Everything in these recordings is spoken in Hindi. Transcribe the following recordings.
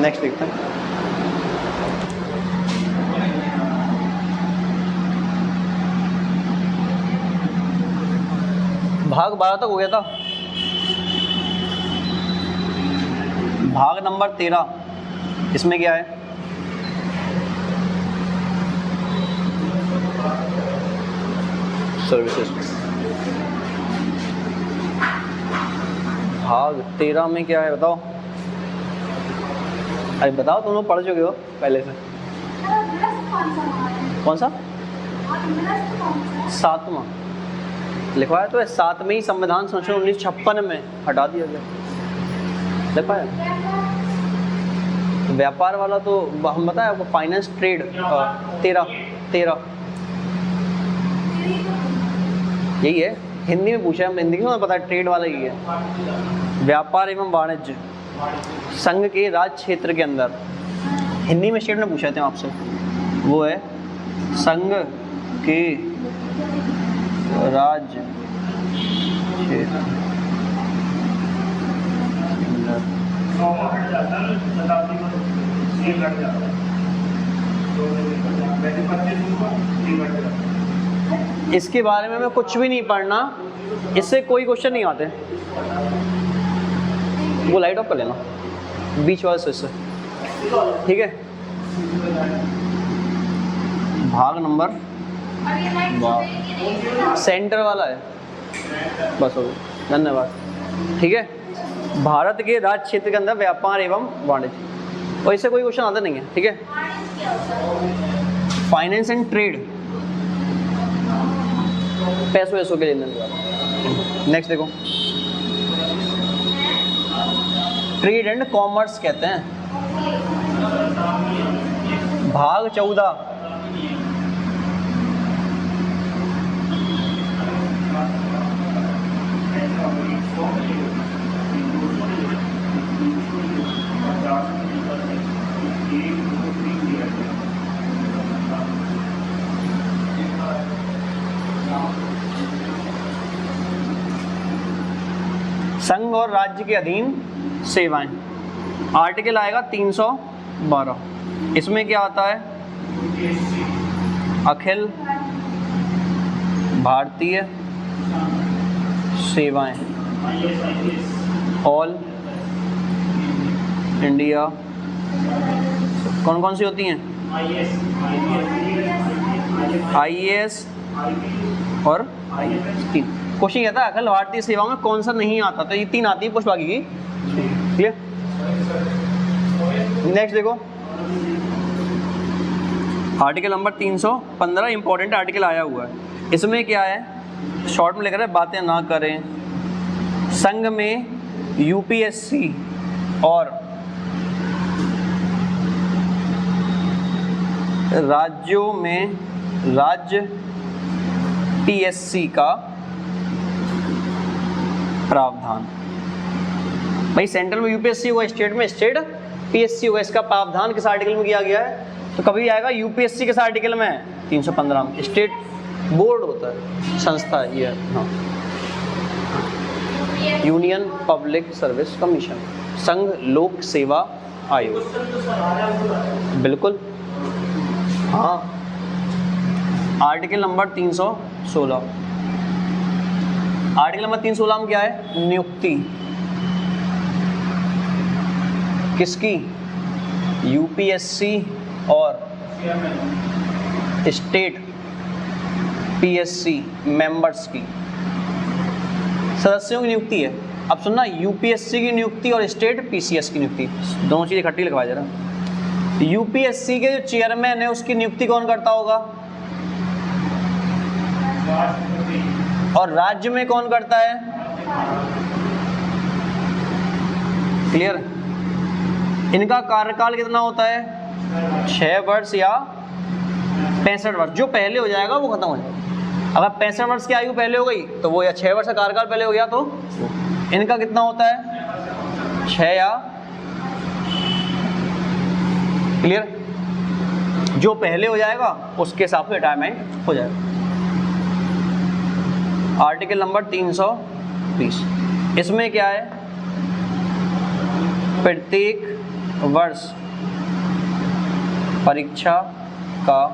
नेक्स्ट देखते हैं। भाग 12 तक हो गया था। भाग नंबर 13, इसमें क्या है? सर्विसेज। भाग 13 में क्या है बताओ? अरे बताओ, तुम लोग पढ़ चुके हो पहले से। कौन सा? 7वां लिखवाया तो है। 7वें ही संविधान संशोधन 1956 में हटा दिया गया। देख पाया? व्यापार वाला तो हम बताया आपको, फाइनेंस ट्रेड 13 यही है। हिंदी में पूछा है, हम हिंदी में पता है, ट्रेड वाला ही है। व्यापार एवं वाणिज्य संघ के राज्य क्षेत्र के अंदर, हिंदी में स्टेट में पूछा थे आपसे, वो है संघ के राज्य क्षेत्र। इसके बारे में कुछ भी नहीं पढ़ना, इससे कोई क्वेश्चन नहीं आते। वो लाइट ऑफ कर लेना बीच वाले स्विच से, ठीक है। भाग नंबर सेंटर वाला है, बस हो गया, धन्यवाद, ठीक है। भारत के राज्य क्षेत्र के अंदर व्यापार एवं वाणिज्य, और इससे कोई क्वेश्चन आता नहीं है, ठीक है। फाइनेंस एंड ट्रेड, पैसों वैसों के लेन देन। नेक्स्ट देखो, ट्रेड एंड कॉमर्स कहते हैं। भाग 14, संघ और राज्य के अधीन सेवाएं। आर्टिकल आएगा 312। इसमें क्या आता है? अखिल भारतीय सेवाएं, ऑल इंडिया। कौन कौन सी होती हैं? IAS और 3। क्वेश्चन कहता है अखिल भारतीय सेवा में कौन सा नहीं आता, तो ये 3 आती है पुष्प बाकी की, क्लियर। नेक्स्ट देखो, आर्टिकल नंबर 315 इंपॉर्टेंट आर्टिकल आया हुआ है। इसमें क्या है? शॉर्ट में लिख रहे हैं, बातें ना करें। संघ में UPSC और राज्यों में राज्य PSC का प्रावधान। भाई सेंट्रल में UPSC हुआ, स्टेट में स्टेट PSC हुआ, इसका प्रावधान किस आर्टिकल में किया गया है? तो कभी आएगा UPSC किस आर्टिकल में? 315 में। स्टेट बोर्ड होता है, संस्था है ये, हाँ, यूनियन पब्लिक सर्विस कमीशन, संघ लोक सेवा आयोग, बिल्कुल, हाँ। Article number 316। आर्टिकल नंबर 316 में क्या है? नियुक्ति किसकी? UPSC और स्टेट PSC मेंबर्स की, सदस्यों की नियुक्ति है। अब सुनना, UPSC की नियुक्ति और स्टेट PCS की नियुक्ति, दोनों चीज़ इकट्ठी लिखवाया जरा। UPSC के जो चेयरमैन है उसकी नियुक्ति कौन करता होगा? और राज्य में कौन करता है? क्लियर? इनका कार्यकाल कितना होता है? 6 वर्ष या 65 वर्ष। जो पहले हो जाएगा वो खत्म हो जाएगा। अगर 65 वर्ष की आयु पहले हो गई तो वो, या 6 वर्ष का कार्यकाल पहले हो गया तो इनका कितना होता है? 6 या, क्लियर? जो पहले हो जाएगा उसके हिसाब से रिटायरमेंट हो जाएगा। आर्टिकल नंबर 320, इसमें क्या है? प्रत्येक वर्ष परीक्षा का,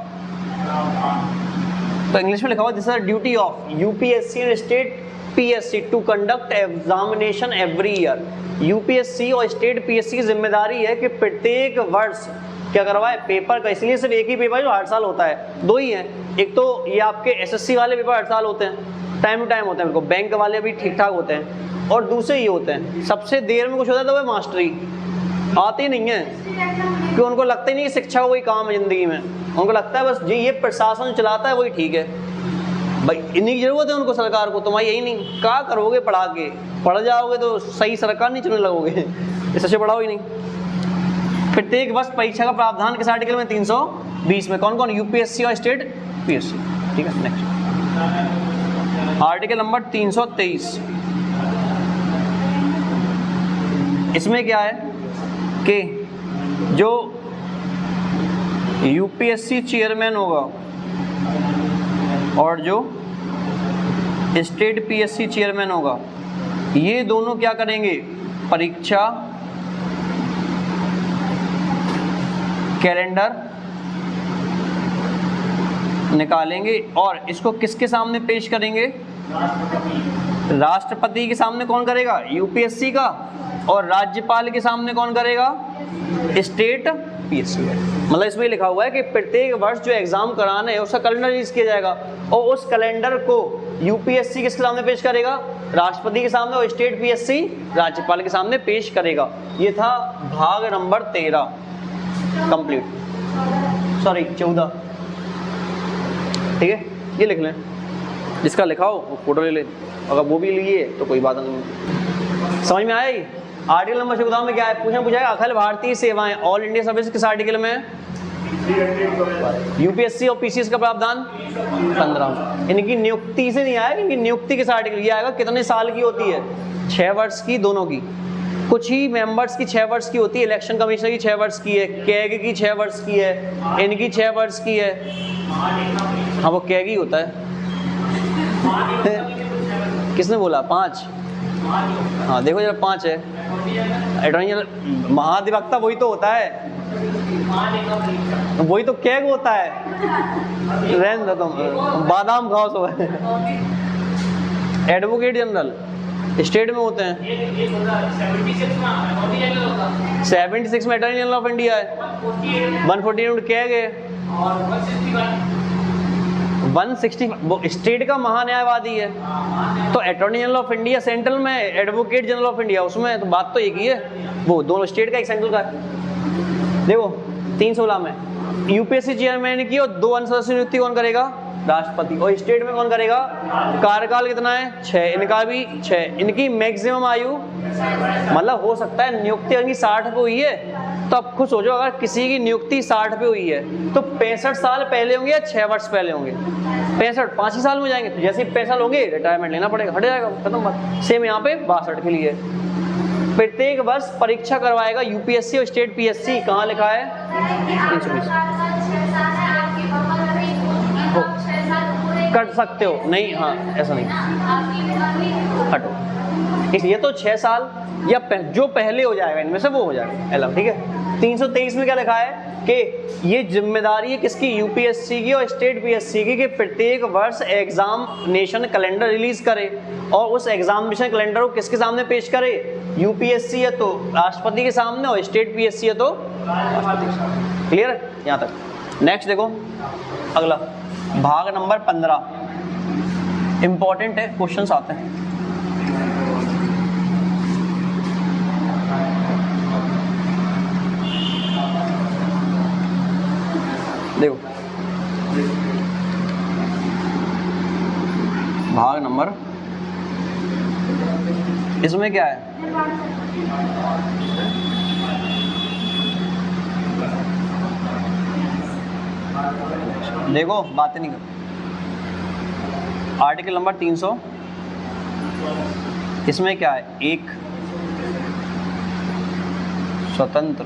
तो इंग्लिश में लिखा हुआ this is duty of UPSC and state PSC to conduct examination every year. UPSC और स्टेट पीएससी की जिम्मेदारी है कि प्रत्येक वर्ष क्या करवाए, पेपर का। इसलिए सिर्फ एक ही पेपर जो हर साल होता है, दो ही हैं, एक तो ये आपके एसएससी वाले पेपर हर साल होते हैं, टाइम टू टाइम होते हैं, उनको बैंक वाले भी ठीक ठाक होते हैं, और दूसरे ये होते हैं सबसे देर में कुछ होता है तो वो मास्टरी आती नहीं है, क्योंकि उनको लगता ही नहीं कि शिक्षा कोई काम है ज़िंदगी में, उनको लगता है बस ये प्रशासन चलाता है वही ठीक है। भाई इन्हीं की जरूरत है उनको सरकार को, तुम्हारी यही नहीं, क्या करोगे पढ़ा के, पढ़ जाओगे तो सही सरकार नहीं चुनने लगोगे, इससे पढ़ाओ ही नहीं। प्रत्येक वर्ष परीक्षा का प्रावधान किस आर्टिकल में, 320 में। कौन कौन, यूपीएससी और स्टेट पीएससी, ठीक है। नेक्स्ट आर्टिकल नंबर 323, इसमें क्या है कि जो यूपीएससी चेयरमैन होगा और जो स्टेट पीएससी चेयरमैन होगा, ये दोनों क्या करेंगे, परीक्षा कैलेंडर निकालेंगे और इसको किसके सामने पेश करेंगे, राष्ट्रपति के सामने। कौन करेगा, यूपीएससी का, और राज्यपाल के सामने कौन करेगा, स्टेट पीएससी। मतलब इसमें लिखा हुआ है कि प्रत्येक वर्ष जो एग्जाम कराना है उसका कैलेंडर रिलीज किया जाएगा, और उस कैलेंडर को यूपीएससी किसके सामने पेश करेगा, राष्ट्रपति के सामने, और स्टेट पीएससी राज्यपाल के सामने पेश करेगा। ये था भाग नंबर 13 कंप्लीट, सॉरी 14, ठीक है। ये लिख लें, जिसका लिखा हो वो फोटो ले लें, अगर वो भी लिए तो कोई बात नहीं। समझ में आया? आर्टिकल नंबर 14 में क्या है, पूछा अखिल भारतीय सेवाएं, ऑल इंडिया सर्विस किस आर्टिकल में है, यूपीएससी और पीसीएस का प्रावधान 15। इनकी नियुक्ति से नहीं आया, इनकी नियुक्ति किस आर्टिकल, ये आएगा कितने साल की होती है, 6 वर्ष की, दोनों की। कुछ ही मेंबर्स की 6 वर्ष की होती है, इलेक्शन कमिश्नर की 6 वर्ष की है, कैग की 6 वर्ष की है, इनकी 6 वर्ष की है। हाँ वो कैग ही होता है। किसने बोला 5? हाँ देखो जरा 5 है। अटॉर्नी जनरल महाधिवक्ता वही तो होता है, वही तो कैग होता है। रहने दो तुम, बादाम खाओ सो। एडवोकेट जनरल स्टेट में होते हैं, 76 में अटॉर्नी जनरल ऑफ इंडिया है, 148 कैग है, 160 वो स्टेट का महान्यायवादी है। तो attorney general of India central में, एडवोकेट जनरल ऑफ इंडिया उसमें, तो बात तो एक ही है, वो दोनों स्टेट का एक सेंट्रल का है। देखो 316 में यूपीएससी चेयरमैन की और 2 अन्य सदस्यों नियुक्ति कौन करेगा, राष्ट्रपति, और स्टेट में कौन करेगा, कार्यकाल कितना है 6, इनका भी 6। इनकी मैक्सिमम आयु, मतलब हो सकता है नियुक्ति इनकी 60 पे हुई है, तो अब खुद सोचो अगर किसी की नियुक्ति 60 पे हुई है तो 65 साल पहले होंगे या 6 वर्ष पहले होंगे, 65 5 ही साल में जाएंगे, तो जैसे ही 65 साल होंगे रिटायरमेंट लेना पड़ेगा, हट जाएगा, खत्म बात। सेम यहाँ पे 62 के लिए प्रत्येक वर्ष परीक्षा करवाएगा यूपीएससी और स्टेट पीएससी। कहाँ लिखा है, 320 कर सकते हो, नहीं हाँ ऐसा नहीं, हटो। इसलिए तो 6 साल या जो पहले हो जाएगा इनमें से वो हो जाएगा अलाउ, ठीक है। 323 में क्या लिखा है कि ये जिम्मेदारी है किसकी, यूपीएससी की और स्टेट पीएससी की, कि प्रत्येक वर्ष एग्जामिनेशन कैलेंडर रिलीज करे, और उस एग्जामिनेशन कैलेंडर को किसके सामने पेश करे, यूपीएससी है तो राष्ट्रपति के सामने, और स्टेट पीएससी है तो राष्ट्रपति के सामने। क्लियर है यहाँ तक? नेक्स्ट देखो अगला भाग नंबर 15, इंपॉर्टेंट है, क्वेश्चंस आते हैं। देखो भाग नंबर, इसमें क्या है, देखो बातें नहीं कर। आर्टिकल नंबर 300, इसमें क्या है, एक स्वतंत्र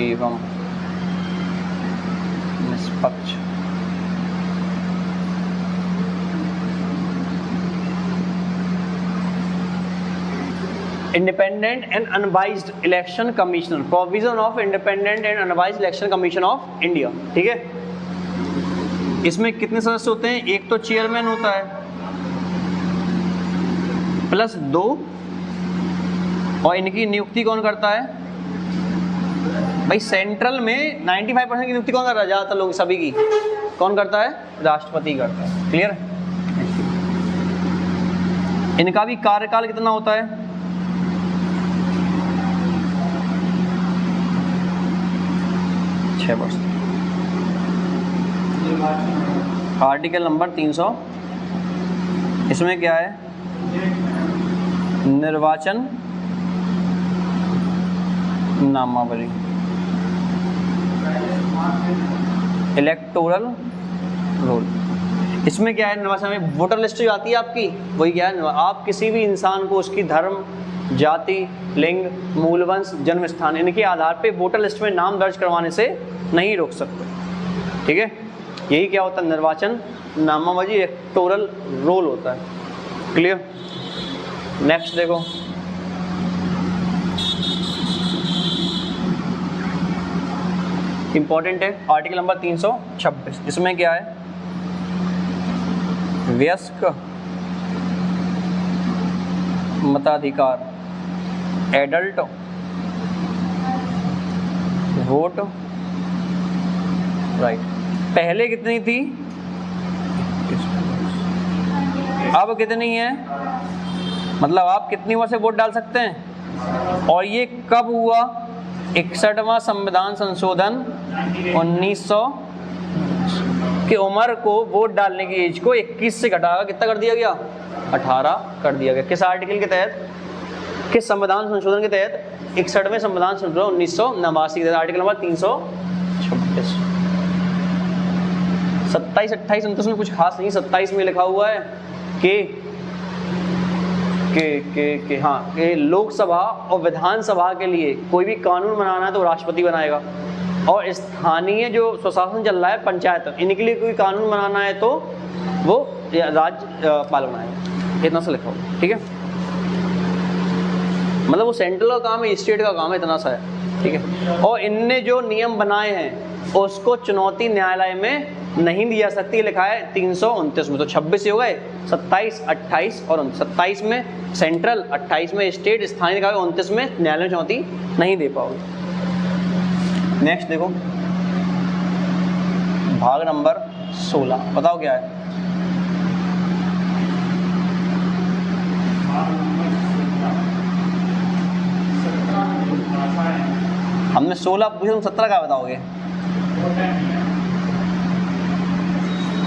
एवं निष्पक्ष independent and unbiased election commissioner, provision of independent and unbiased election commission of India, ठीक है। इसमें कितने सदस्य होते हैं? एक तो चेयरमैन होता है प्लस 2, और इनकी नियुक्ति कौन करता है? भाई सेंट्रल में 95% की नियुक्ति कौन कर रहा है? ज़्यादातर लोग सभी की कौन करता है? राष्ट्रपति करता है। क्लियर है? इनका भी कार्यकाल कितना होता है? वर्ष। आर्टिकल नंबर 300, इसमें क्या है? निर्वाचन नामावली, इलेक्टोरल रोल। इसमें क्या है? निर्वाचन में वोटर लिस्ट जो आती है आपकी, वही क्या है? आप किसी भी इंसान को उसकी धर्म, जाति, लिंग, मूलवंश, जन्म स्थान, इनके आधार पे वोटर लिस्ट में नाम दर्ज करवाने से नहीं रोक सकते, ठीक है। यही क्या होता है? निर्वाचन नामावली, इलेक्टोरल रोल होता है। क्लियर? नेक्स्ट देखो, इंपॉर्टेंट है आर्टिकल नंबर 326। इसमें क्या है? वयस्क मताधिकार, एडल्ट वोट राइट। पहले कितनी थी? अब कितनी है? मतलब आप कितनी उम्र से वोट डाल सकते हैं? और ये कब हुआ? 61वां संविधान संशोधन 1900 की उम्र को वोट डालने की एज को 21 से घटाकर कितना कर दिया गया? 18 कर दिया गया। किस आर्टिकल के तहत? किस संविधान संशोधन के तहत? 61वें संविधान संशोधन 1989 के तहत, आर्टिकल नंबर 326। 27, 28, 29 में कुछ खास नहीं। 27 में लिखा हुआ है कि हाँ, कि लोकसभा और विधानसभा के लिए कोई भी कानून बनाना है तो राष्ट्रपति बनाएगा, और स्थानीय जो स्वशासन चल रहा है, पंचायत, इनके लिए कोई कानून बनाना है तो वो राज्यपाल बनाएगा। इतना सा लिखा हुआ, ठीक है। मतलब वो सेंट्रल का काम है, स्टेट का काम है, इतना सा है, ठीक है। और इनने जो नियम बनाए हैं उसको चुनौती न्यायालय में नहीं दी जा सकती, लिखा है 329 में। तो 26 हो गए, 27, 28 और 27 में सेंट्रल, 28 में स्टेट, स्थानीय लिखा है, 29 में न्यायालय में चुनौती नहीं दे पाओगे। नेक्स्ट देखो, भाग नंबर 16, बताओ क्या है? हमने 16 पूछे, तुम 17 का बताओगे?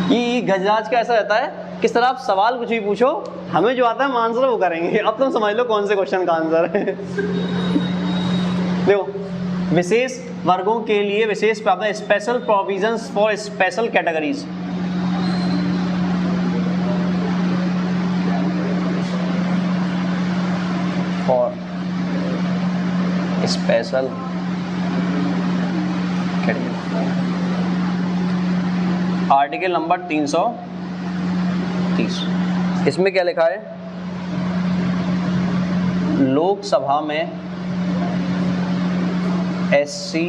ये गजराज का ऐसा रहता है, किस तरह आप सवाल कुछ भी पूछो, हमें जो आता है हम आंसर वो करेंगे। अब तुम समझ लो कौन से क्वेश्चन का आंसर है। देखो, विशेष वर्गों के लिए विशेष प्रावधान, special provisions for special categories. For special article number 330। इसमें क्या लिखा है? लोकसभा में SC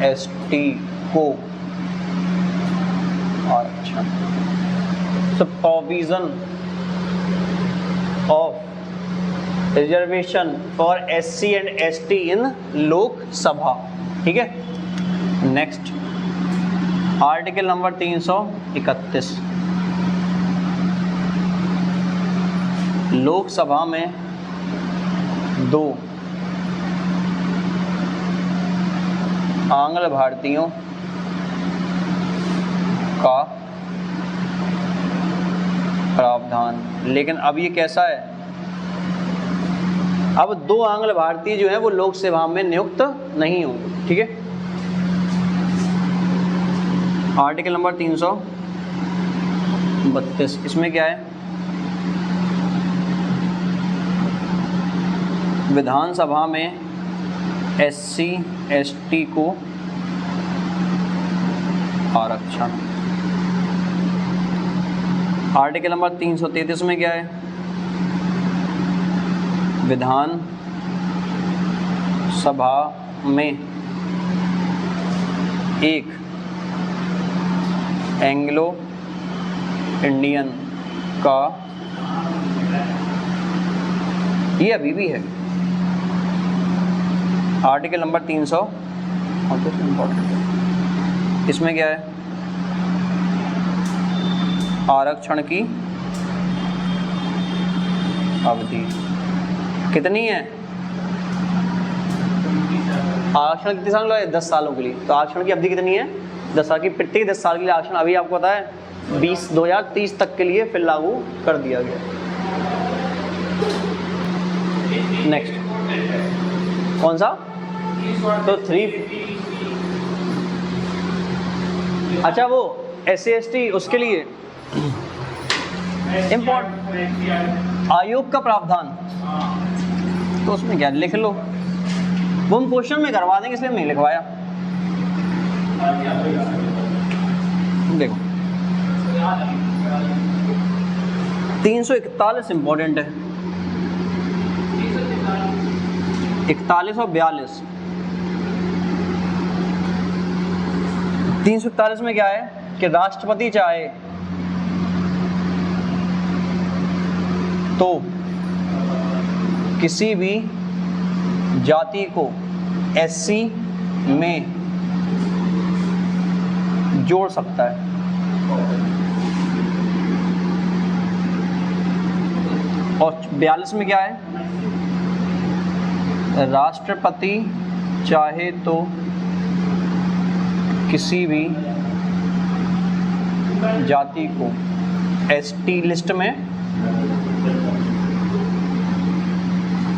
ST को आरक्षण, तो provision of reservation for SC and ST इन लोकसभा, ठीक है। Next, article number 331। लोकसभा में 2 आंग्ल भारतीयों का प्रावधान। लेकिन अब ये कैसा है? अब 2 आंग्ल भारतीय जो है वो लोकसभा में नियुक्त नहीं होंगे, ठीक है। Article number 332। इसमें क्या है? विधानसभा में SC ST को आरक्षण। आर्टिकल नंबर 333 में क्या है? विधान सभा में एक एंग्लो इंडियन का, ये अभी भी है आर्टिकल नंबर 300, इसमें क्या है, आरक्षण की अवधि कितनी है, आरक्षण कितने साल है, 10 सालों के लिए, तो आरक्षण की अवधि कितनी है, 10 साल की, प्रत्येक 10 साल के लिए आरक्षण अभी आपको पता है 2030 तक के लिए फिर लागू कर दिया गया। नेक्स्ट कौन सा, तो 3, अच्छा वो SC/ST उसके लिए इम्पोर्टेंट आयोग का प्रावधान, तो उसमें क्या लिख लो, वो हम क्वेश्चन में करवा देंगे इसलिए नहीं लिखवाया। देखो 341 इम्पोर्टेंट है, 41 और 42। 341 में क्या है कि राष्ट्रपति चाहे तो किसी भी जाति को SC में जोड़ सकता है। और 42 में क्या है, राष्ट्रपति चाहे तो किसी भी जाति को ST लिस्ट में,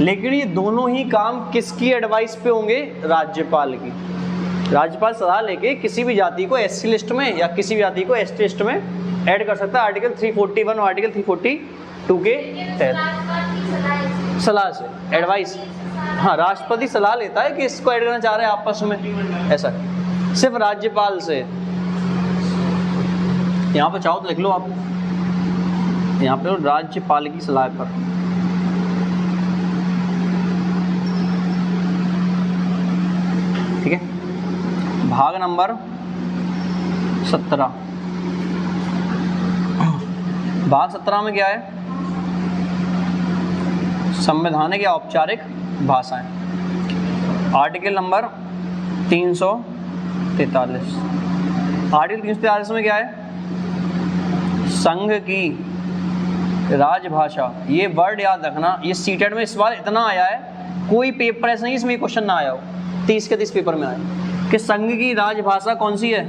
लेकिन ये दोनों ही काम किसकी एडवाइस पे होंगे, राज्यपाल की। राज्यपाल सलाह लेके किसी भी जाति को SC लिस्ट में या किसी भी जाति को ST लिस्ट में ऐड कर सकता है, आर्टिकल 341 और आर्टिकल 342 के तहत सलाह से, एडवाइस। हाँ, राष्ट्रपति सलाह लेता है कि इसको ऐड करना चाह रहे हैं आपस में, ऐसा सिर्फ राज्यपाल से। यहाँ पे चाहो तो लिख लो आप, यहाँ पे राज्यपाल की सलाह पर। ठीक है, भाग नंबर 17। भाग 17 में क्या है, संवैधानिक या औपचारिक भाषाएं, आर्टिकल नंबर 343। आर्टिकल 343 में क्या है, संघ की राजभाषा। ये वर्ड याद रखना, ये सीटेट में इस बार इतना आया है, कोई पेपर ऐसा नहीं इसमें क्वेश्चन ना आया हो, 30 के 30 पेपर में आया कि संघ की राजभाषा कौन सी है,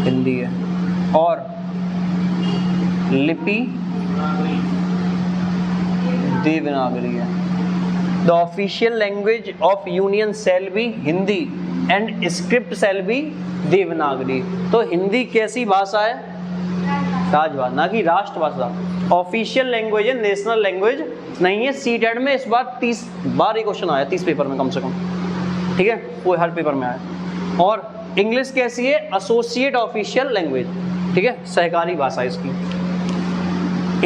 हिंदी है, और लिपि देवनागरी है। The official language of union shall be Hindi and script shall be Devanagari. तो हिंदी कैसी भाषा है, राजभाषा, ना कि राष्ट्रभाषा। ऑफिशियल लैंग्वेज है, नेशनल लैंग्वेज नहीं है। सीटेट में इस बार 30 बार ये क्वेश्चन आया, 30 पेपर में कम से कम, ठीक है, वो हर पेपर में आया। और इंग्लिश कैसी है, एसोसिएट ऑफिशियल लैंग्वेज, ठीक है, सहकारी भाषा इसकी।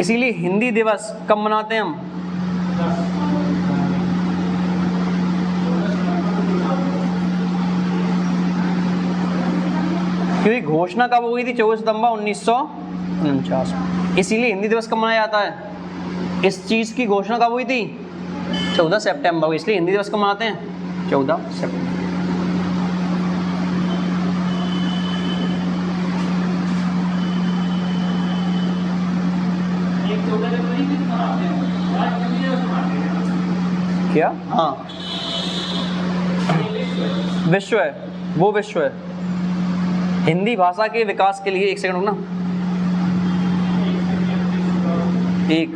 इसीलिए हिंदी दिवस कब मनाते हैं हम, क्योंकि घोषणा कब हुई थी, 24 सितंबर 1949। इसीलिए हिंदी दिवस कब मनाया जाता है, इस चीज की घोषणा कब हुई थी, 14 सितंबर, इसलिए हिंदी दिवस कब मनाते हैं, 14 सितंबर। क्या, हाँ, विश्व है, वो विश्व है हिंदी भाषा के विकास के लिए। एक सेकंड रुकना, एक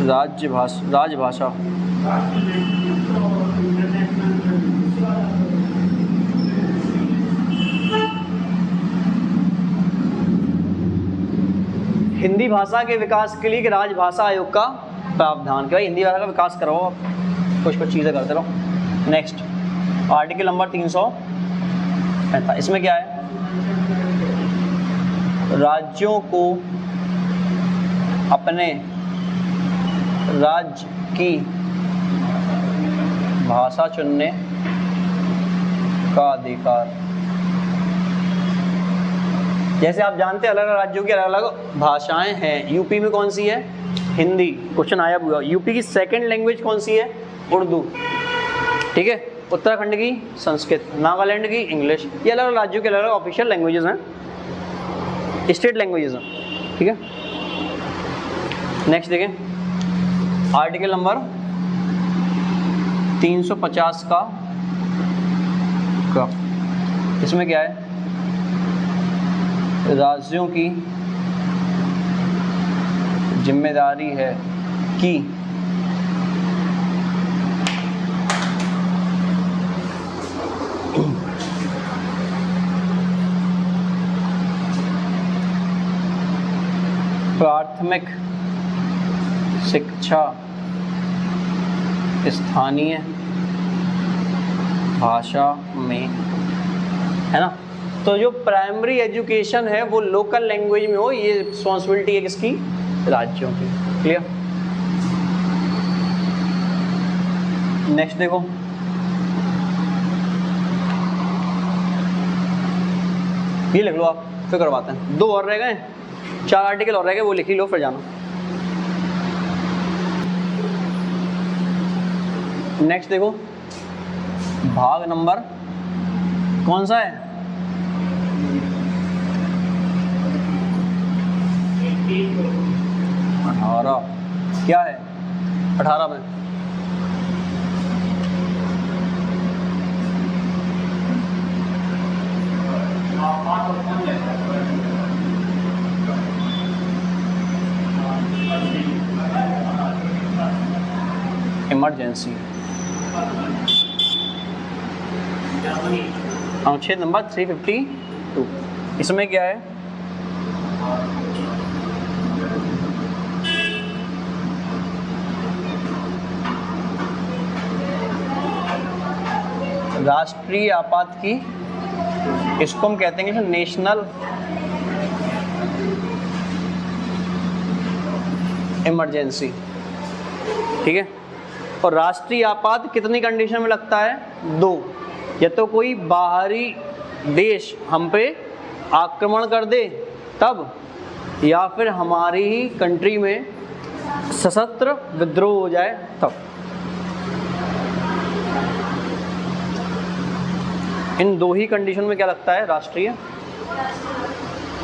राजभाषा हिंदी भाषा के विकास के लिए कि राजभाषा आयोग का प्रावधान, कि भाई हिंदी भाषा का विकास कराओ, आप कुछ कुछ चीज़ें करते रहो। नेक्स्ट आर्टिकल नंबर 365, इसमें क्या है, राज्यों को अपने राज्य की भाषा चुनने का अधिकार। जैसे आप जानते हैं अलग अलग राज्यों की अलग अलग भाषाएं हैं। यूपी में कौन सी है? हिंदी, क्वेश्चन आया हुआ। यूपी की सेकंड लैंग्वेज कौन सी है? उर्दू, ठीक है। उत्तराखंड की संस्कृत, नागालैंड की इंग्लिश। ये अलग अलग राज्यों के अलग अलग ऑफिशियल लैंग्वेजेस हैं, स्टेट लैंग्वेजेस हैं, ठीक है। नेक्स्ट देखें आर्टिकल नंबर 350 का इसमें क्या है? राज्यों की जिम्मेदारी है कि प्राथमिक शिक्षा स्थानीय भाषा में, है ना। तो जो प्राइमरी एजुकेशन है वो लोकल लैंग्वेज में हो, ये रिस्पॉन्सिबिलिटी है किसकी? राज्यों की। क्लियर? नेक्स्ट देखो, ये लिख लो आप, फिर करवाते हैं। 2 और रह गए, 4 आर्टिकल और रह गए, वो लिख ही लो फिर जाना। नेक्स्ट देखो भाग नंबर कौन सा है? 18। क्या है 18 में? इमरजेंसी। अनुच्छेद नंबर 352। इसमें क्या है? राष्ट्रीय आपात की, इसको हम कहते हैं कि नेशनल इमरजेंसी, ठीक है। और राष्ट्रीय आपात कितनी कंडीशन में लगता है? 2। या तो कोई बाहरी देश हम पे आक्रमण कर दे तब, या फिर हमारी ही कंट्री में सशस्त्र विद्रोह हो जाए तब। इन 2 ही कंडीशन में क्या लगता है? राष्ट्रीय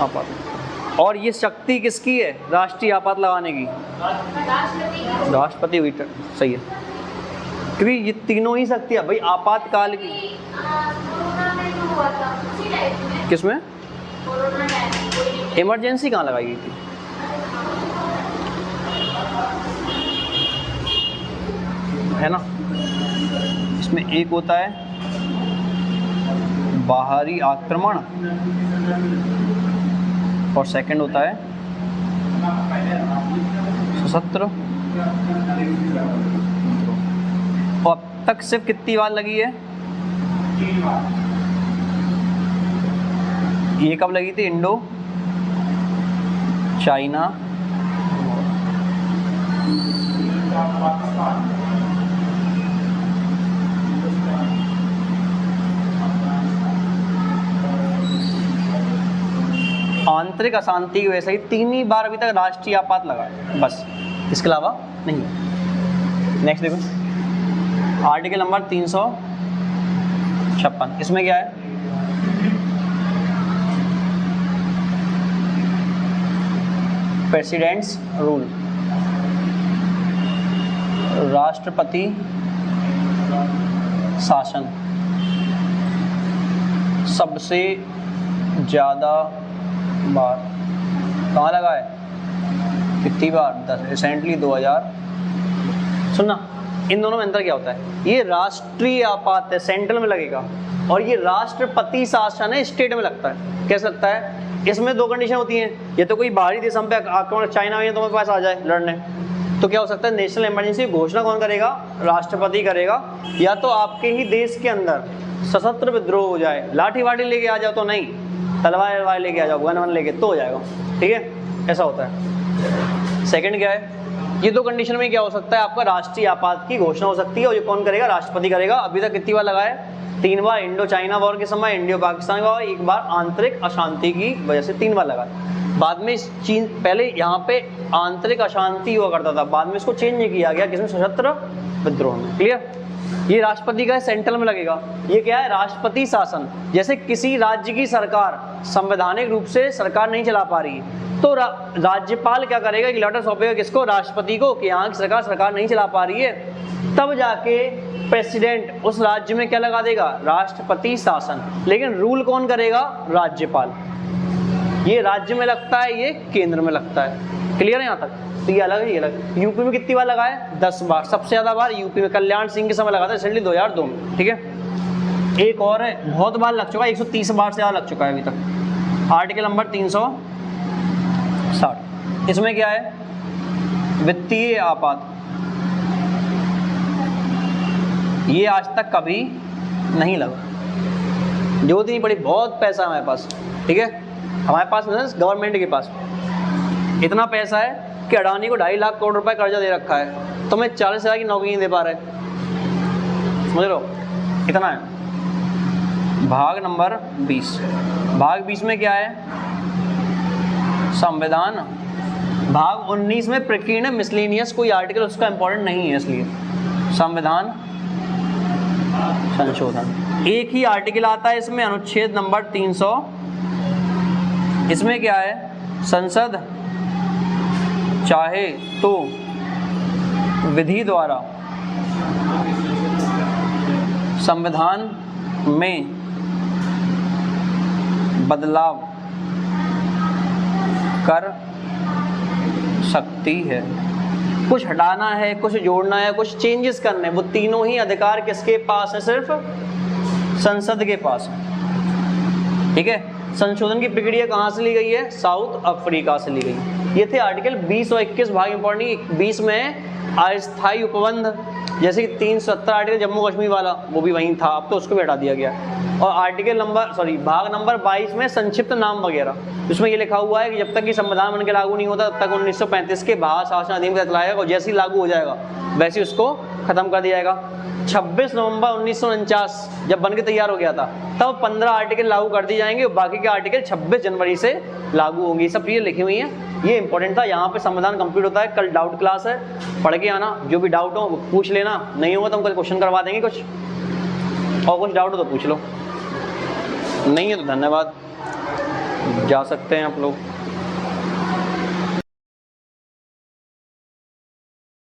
आपात। और ये शक्ति किसकी है राष्ट्रीय आपात लगाने की? राष्ट्रपति हुई, सही है। क्योंकि ये तीनों ही शक्ति है भाई आपातकाल की। किसमें? इमरजेंसी कहाँ लगाई गई थी? है ना। इसमें एक होता है बाहरी आक्रमण और सेकंड होता है सशस्त्र। और अब तक सिर्फ कितनी बार लगी है? 3 बार। ये कब लगी थी? इंडो चाइना आंतरिक अशांति की वजह से ही 3 ही बार अभी तक राष्ट्रीय आपात लगा है, बस, इसके अलावा नहीं। नेक्स्ट देखो आर्टिकल नंबर 356। इसमें क्या है? प्रेसिडेंट्स रूल, राष्ट्रपति शासन। सबसे ज़्यादा बार कहाँ लगा है? कितनी बार? 10। रिसेंटली 2000। सुनना, इन दोनों में अंतर क्या होता है? ये राष्ट्रीय आपात है, सेंट्रल में लगेगा, और ये राष्ट्रपति शासन है, स्टेट में लगता है। कैसे लगता है? इसमें 2 कंडीशन होती हैं। ये तो कोई बाहरी देश हम पे आक्रमण, चाइना में तुम्हारे पास आ जाए लड़ने, तो क्या हो सकता है? नेशनल इमरजेंसी घोषणा कौन करेगा? राष्ट्रपति करेगा। या तो आपके ही देश के अंदर सशस्त्र विद्रोह हो जाए, लाठी वाठी लेके आ जाओ तो नहीं, तलवार लेके आ जाओ, गन वन लेके तो हो जाएगा, ठीक है। ऐसा होता है। सेकंड क्या है? ये दो कंडीशन में क्या हो सकता है, आपका राष्ट्रीय आपात की घोषणा हो सकती है, और ये कौन करेगा, राष्ट्रपति करेगा। अभी तक कितनी बार लगा है, 3 बार। इंडो चाइना वॉर के समय, इंडियो पाकिस्तान का, एक बार आंतरिक अशांति की वजह से 3 बार लगा है। बाद में चीन, पहले यहाँ पे आंतरिक अशांति हुआ करता था, बाद में इसको चेंज नहीं किया गया, किसमें, सशस्त्र विद्रोह में। क्लियर। ये राष्ट्रपति का है, सेंट्रल में लगेगा। ये क्या है, राष्ट्रपति शासन। जैसे किसी राज्य की सरकार संवैधानिक रूप से सरकार नहीं चला पा रही, तो राज्यपाल क्या करेगा, एक लेटर सौंपेगा किसको, राष्ट्रपति को, कि यहाँ की सरकार नहीं चला पा रही है। तब जाके प्रेसिडेंट उस राज्य में क्या लगा देगा, राष्ट्रपति शासन। लेकिन रूल कौन करेगा, राज्यपाल। ये राज्य में लगता है, ये केंद्र में लगता है। क्लियर है यहाँ तक। तो ये अलग है, ये अलग। यूपी में कितनी बार लगा है, 10 बार। सबसे ज्यादा बार यूपी में कल्याण सिंह के समय लगा था, रिसेंटली 2002 में। ठीक है। एक और है, बहुत बार लग चुका है, 130 बार से ज्यादा लग चुका है अभी तक। Article number 360। इसमें क्या है, वित्तीय आपात। ये आज तक कभी नहीं लगा, जरूरत नहीं पड़ी। बहुत पैसा है हमारे पास, ठीक है, हमारे पास गवर्नमेंट के पास इतना पैसा है कि अडानी को 2.5 लाख करोड़ रुपए कर्जा दे रखा है, तो मैं 40,000 की नौकरी नहीं दे पा रहे। समझ लो, इतना है। भाग नंबर 20। भाग 20 में क्या है, संविधान। भाग 19 में प्रकीर्ण मिसलेनियस कोई आर्टिकल उसका इंपॉर्टेंट नहीं है, इसलिए संविधान संशोधन। एक ही आर्टिकल आता है इसमें, अनुच्छेद नंबर 300। इसमें क्या है, संसद चाहे तो विधि द्वारा संविधान में बदलाव कर सकती है। कुछ हटाना है, कुछ जोड़ना है, कुछ चेंजेस करने, वो तीनों ही अधिकार किसके पास है, सिर्फ संसद के पास है। ठीक है। संशोधन की प्रक्रिया कहाँ से ली गई है, साउथ अफ्रीका से ली गई। ये थे आर्टिकल 20 और 21 भाग इंपॉर्टेंट। 20 में अस्थायी उपबंध, जैसे कि 370 आर्टिकल जम्मू कश्मीर वाला, वो भी वहीं था, अब तो उसको भी हटा दिया गया। और आर्टिकल नंबर भाग नंबर 22 में संक्षिप्त नाम वगैरह, उसमें ये लिखा हुआ है कि जब तक कि संविधान बन के लागू नहीं होता तब तक 1935 के भारत शासन अधिनियम का लाएगा, और जैसे ही लागू हो जाएगा वैसे उसको खत्म कर दिया जाएगा। 26 नवंबर 1949 जब बन के तैयार हो गया था, तब 15 आर्टिकल लागू कर दिए जाएंगे, बाकी के आर्टिकल 26 जनवरी से लागू होंगी। सब चीज़ें लिखी हुई हैं, ये इंपॉर्टेंट था। यहाँ पे संविधान कंप्लीट होता है। कल डाउट क्लास है, पढ़ के आना, जो भी डाउट हो वो पूछ लेना, नहीं होगा तो हम कल क्वेश्चन करवा देंगे कुछ, और कुछ डाउट हो तो पूछ लो, नहीं है तो धन्यवाद, जा सकते हैं आप लोग।